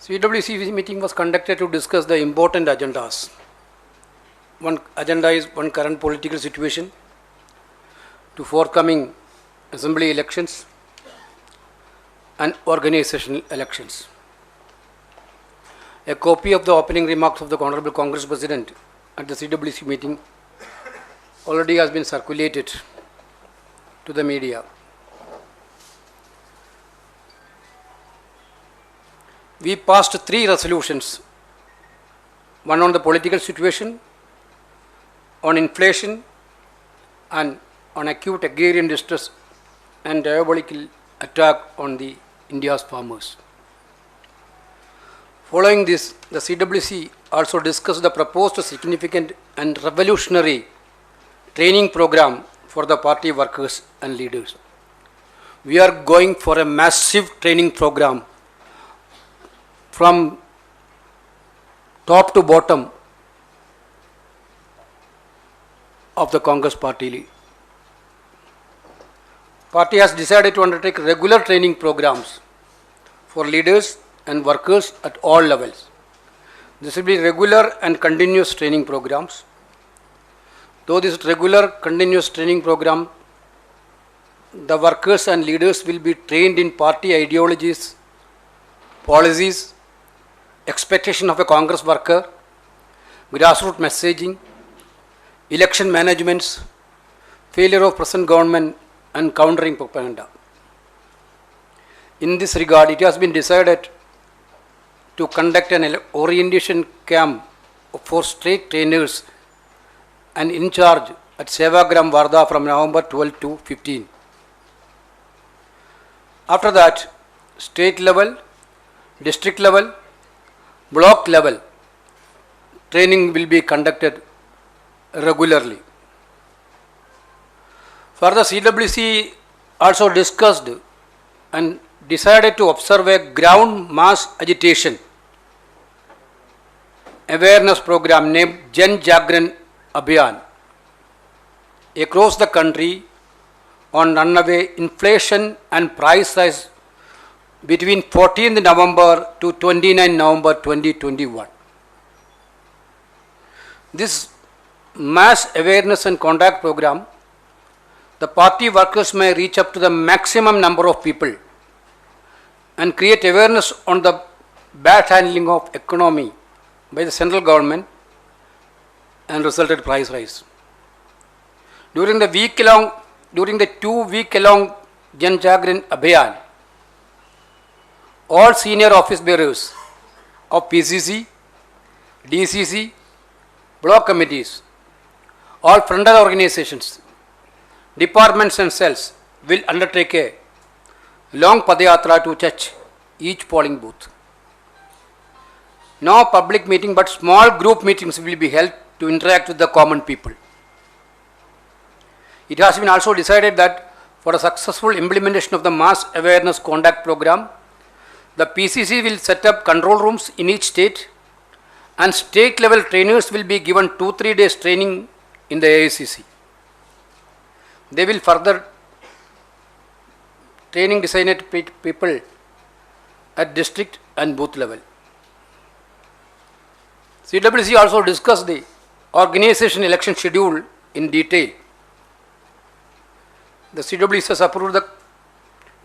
CWC meeting was conducted to discuss the important agendas. One agenda is one current political situation, to forthcoming assembly elections and organizational elections. A copy of the opening remarks of the Honorable Congress President at the CWC meeting already has been circulated to the media. We passed 3 resolutions, one on the political situation, on inflation, and on acute agrarian distress and diabolical attack on the India's farmers. Following this, the CWC also discussed the proposed significant and revolutionary training program for the party workers and leaders. We are going for a massive training program from top to bottom of the Congress party. Party has decided to undertake regular training programs for leaders and workers at all levels. This will be regular and continuous training programs. Though this regular continuous training program, the workers and leaders will be trained in party ideologies, policies, expectation of a Congress worker, grassroots messaging, election managements, failure of present government and countering propaganda. In this regard, it has been decided to conduct an orientation camp for state trainers and in charge at Sevagram, Wardha from November 12 to 15. After that, state level, district level, block level training will be conducted regularly. Further, CWC also discussed and decided to observe a ground mass agitation awareness program named Jan Jagran Abhiyan across the country on runaway inflation and price rise between 14th November to 29 November 2021. This mass awareness and contact program, the party workers may reach up to the maximum number of people and create awareness on the bad handling of economy by the central government and resulted price rise. During the 2-week-long Jan Jagran Abhiyan, all senior office bearers of PCC, DCC, block committees, all frontal organizations, departments and cells will undertake a long padayatra to touch each polling booth. No public meeting but small group meetings will be held to interact with the common people. It has been also decided that for a successful implementation of the mass awareness contact program, the PCC will set up control rooms in each state and state level trainers will be given 2-3 days training in the AICC. They will further training designated people at district and booth level. CWC also discussed the organization election schedule in detail. The CWC has approved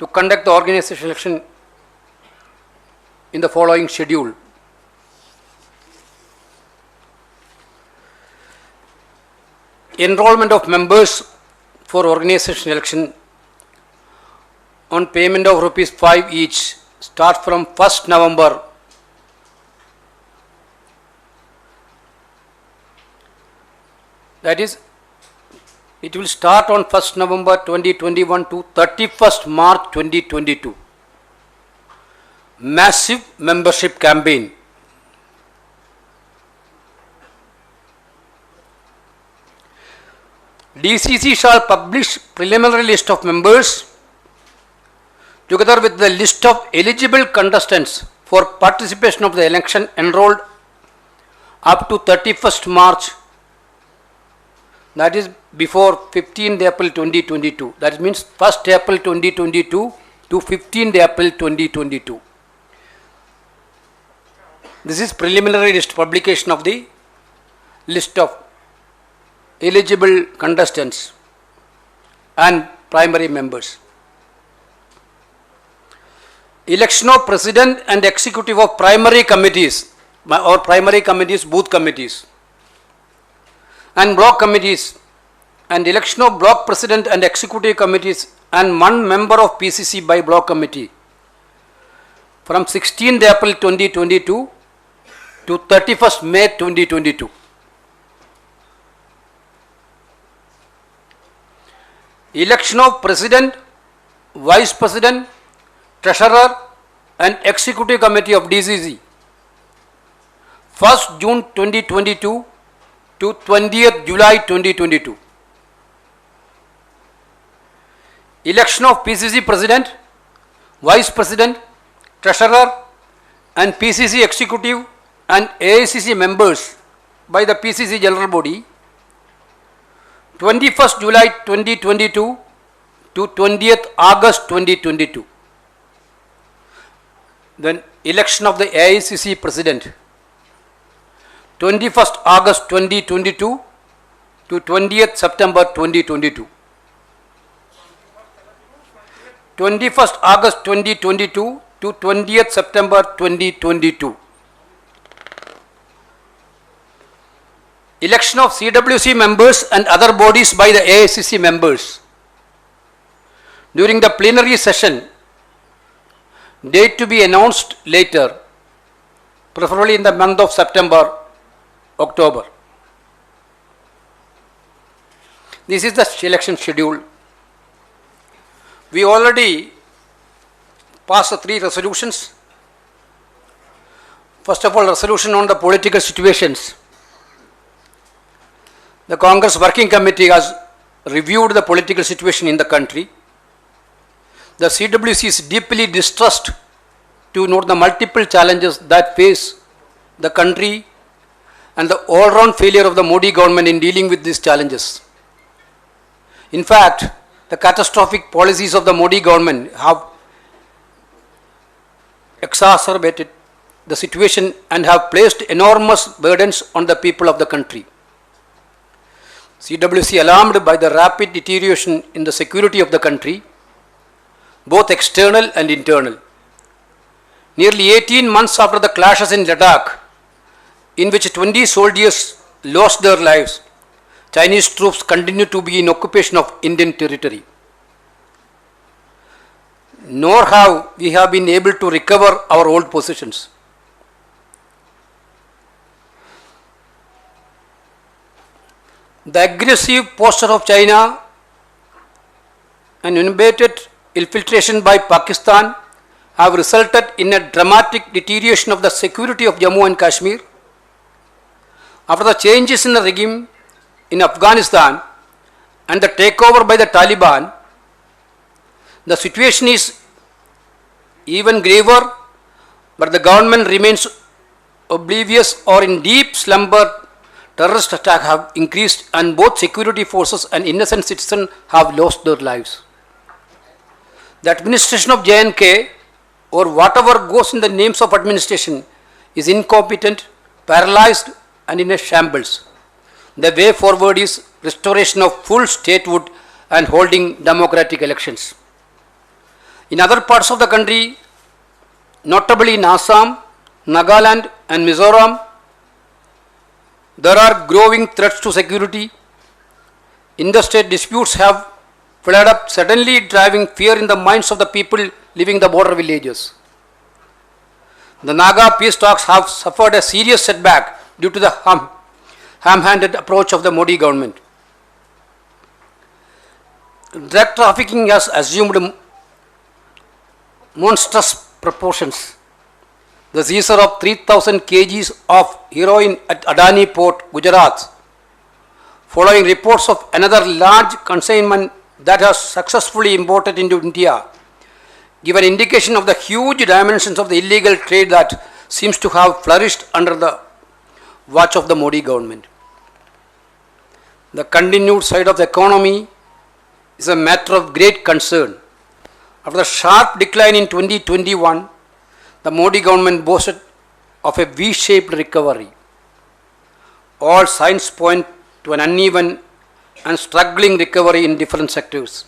to conduct the organization election in the following schedule. Enrollment of members for organization election on payment of ₹5 each starts from 1st November that is, it will start on 1st November 2021 to 31st March 2022. Massive membership campaign. DCC shall publish preliminary list of members together with the list of eligible contestants for participation of the election enrolled up to 31st March, that is before 15th April 2022. That means 1st April 2022 to 15th April 2022. This is preliminary list publication of the list of eligible contestants and primary members. Election of president and executive of primary committees or primary committees, booth committees and block committees, and election of block president and executive committees and one member of PCC by block committee from 16th April 2022 to 31st May 2022. Election of president, vice president, treasurer and executive committee of DCC 1st June 2022 to 20th July 2022. Election of PCC president, vice president, treasurer and PCC executive and AICC members by the PCC general body 21st July 2022 to 20th August 2022. Then election of the AICC president 21st August 2022 to 20th September 2022. 21st August 2022 to 20th September 2022. Election of CWC members and other bodies by the AICC members. During the plenary session, date to be announced later, preferably in the month of September, October. This is the election schedule. We already passed the 3 resolutions. First of all, resolution on the political situations. The Congress Working Committee has reviewed the political situation in the country. The CWC is deeply distressed to note the multiple challenges that face the country and the all-round failure of the Modi government in dealing with these challenges. In fact, the catastrophic policies of the Modi government have exacerbated the situation and have placed enormous burdens on the people of the country. CWC, alarmed by the rapid deterioration in the security of the country, both external and internal. Nearly 18 months after the clashes in Ladakh, in which 20 soldiers lost their lives, Chinese troops continue to be in occupation of Indian territory. Nor have we been able to recover our old positions. The aggressive posture of China and unabated infiltration by Pakistan have resulted in a dramatic deterioration of the security of Jammu and Kashmir. After the changes in the regime in Afghanistan and the takeover by the Taliban, the situation is even graver, but the government remains oblivious or in deep slumber. Terrorist attacks have increased and both security forces and innocent citizens have lost their lives. The administration of J&K, or whatever goes in the names of administration, is incompetent, paralyzed and in a shambles. The way forward is restoration of full statehood and holding democratic elections. In other parts of the country, notably in Assam, Nagaland and Mizoram, there are growing threats to security. Interstate disputes have flared up, suddenly driving fear in the minds of the people living in the border villages. The Naga peace talks have suffered a serious setback due to the ham-handed approach of the Modi government. Drug trafficking has assumed monstrous proportions. The seizure of 3,000 kgs of heroin at Adani Port, Gujarat, following reports of another large consignment that has successfully imported into India, give an indication of the huge dimensions of the illegal trade that seems to have flourished under the watch of the Modi government. The continued side of the economy is a matter of great concern. After the sharp decline in 2021, the Modi government boasted of a V-shaped recovery. All signs point to an uneven and struggling recovery in different sectors.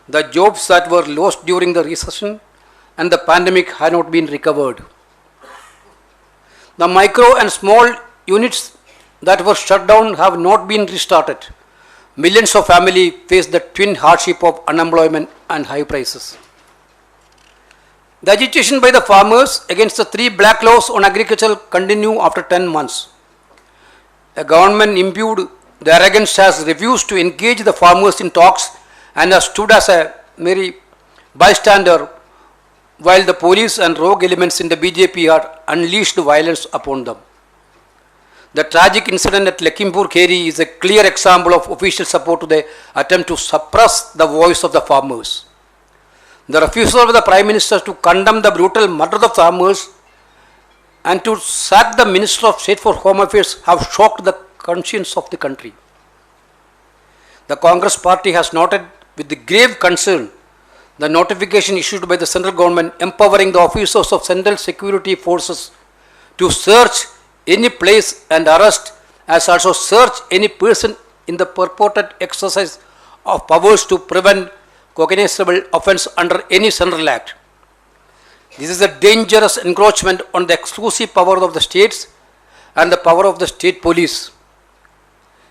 The jobs that were lost during the recession and the pandemic have not been recovered. The micro and small units that were shut down have not been restarted. Millions of families face the twin hardship of unemployment and high prices. The agitation by the farmers against the 3 black laws on agriculture continue after 10 months. A government imbued the arrogance has refused to engage the farmers in talks and has stood as a mere bystander while the police and rogue elements in the BJP are unleashed violence upon them. The tragic incident at Lakhimpur Kheri is a clear example of official support to the attempt to suppress the voice of the farmers. The refusal of the Prime Minister to condemn the brutal murder of the farmers and to sack the Minister of State for Home Affairs have shocked the conscience of the country. The Congress party has noted with the grave concern the notification issued by the central government empowering the officers of Central Security Forces to search any place and arrest, as also search any person in the purported exercise of powers to prevent cognizable offence under any central act. This is a dangerous encroachment on the exclusive power of the states and the power of the state police.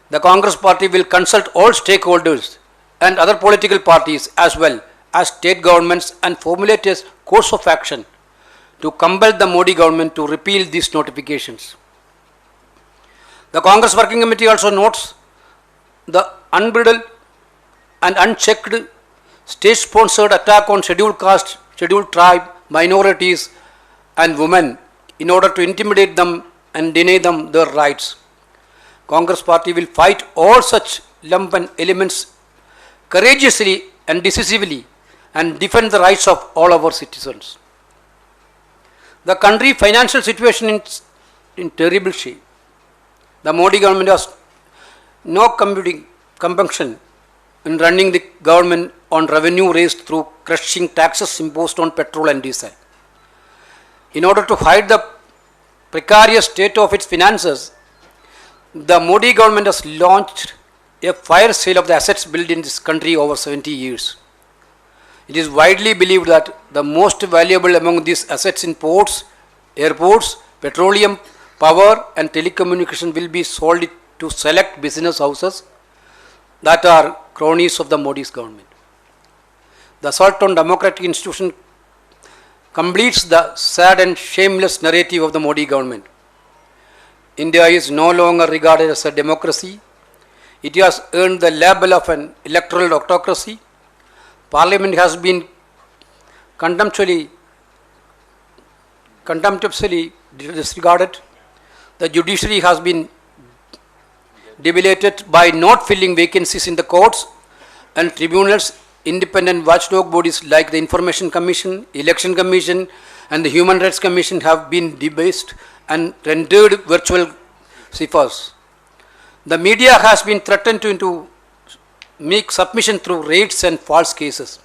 The Congress party will consult all stakeholders and other political parties as well as state governments and formulate a course of action to compel the Modi government to repeal these notifications. The Congress Working Committee also notes the unbridled and unchecked state-sponsored attack on scheduled caste, scheduled tribe, minorities and women in order to intimidate them and deny them their rights. Congress party will fight all such lumpen elements courageously and decisively and defend the rights of all our citizens. The country financial situation is in terrible shape. The Modi government has no compunction in running the government on revenue raised through crushing taxes imposed on petrol and diesel. In order to hide the precarious state of its finances, the Modi government has launched a fire sale of the assets built in this country over 70 years. It is widely believed that the most valuable among these assets in ports, airports, petroleum, power and telecommunication will be sold to select business houses that are cronies of the Modi's government. The assault on democratic institutions completes the sad and shameless narrative of the Modi government. India is no longer regarded as a democracy. It has earned the label of an electoral autocracy. Parliament has been contemptuously disregarded. The judiciary has been debilitated by not filling vacancies in the courts and tribunals. Independent watchdog bodies like the Information Commission, Election Commission and the Human Rights Commission have been debased and rendered virtual ciphers. The media has been threatened to make submission through raids and false cases.